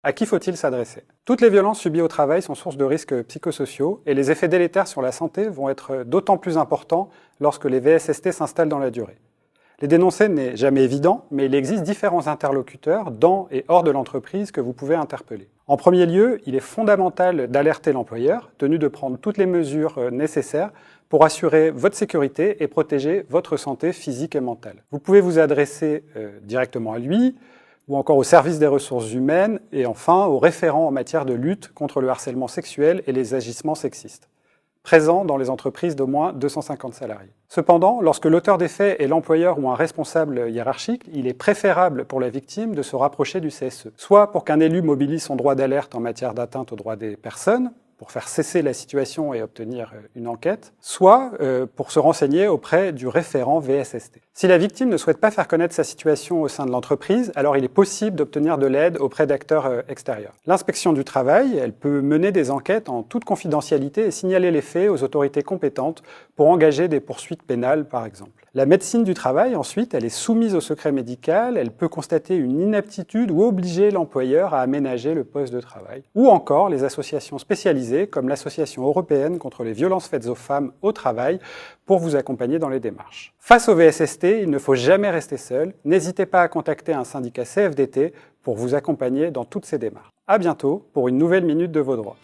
À qui faut-il s'adresser? Toutes les violences subies au travail sont source de risques psychosociaux et les effets délétères sur la santé vont être d'autant plus importants lorsque les VSST s'installent dans la durée. Les dénoncer n'est jamais évident, mais il existe différents interlocuteurs dans et hors de l'entreprise que vous pouvez interpeller. En premier lieu, il est fondamental d'alerter l'employeur, tenu de prendre toutes les mesures nécessaires pour assurer votre sécurité et protéger votre santé physique et mentale. Vous pouvez vous adresser directement à lui, ou encore au service des ressources humaines, et enfin au référent en matière de lutte contre le harcèlement sexuel et les agissements sexistes, présent dans les entreprises d'au moins 250 salariés. Cependant, lorsque l'auteur des faits est l'employeur ou un responsable hiérarchique, il est préférable pour la victime de se rapprocher du CSE, soit pour qu'un élu mobilise son droit d'alerte en matière d'atteinte aux droits des personnes, pour faire cesser la situation et obtenir une enquête, soit pour se renseigner auprès du référent VSST. Si la victime ne souhaite pas faire connaître sa situation au sein de l'entreprise, alors il est possible d'obtenir de l'aide auprès d'acteurs extérieurs. L'inspection du travail, elle peut mener des enquêtes en toute confidentialité et signaler les faits aux autorités compétentes pour engager des poursuites pénales, par exemple. La médecine du travail, ensuite, elle est soumise au secret médical, elle peut constater une inaptitude ou obliger l'employeur à aménager le poste de travail. Ou encore les associations spécialisées, comme l'Association européenne contre les violences faites aux femmes au travail, pour vous accompagner dans les démarches. Face au VSST, il ne faut jamais rester seul. N'hésitez pas à contacter un syndicat CFDT pour vous accompagner dans toutes ces démarches. À bientôt pour une nouvelle Minute de vos droits.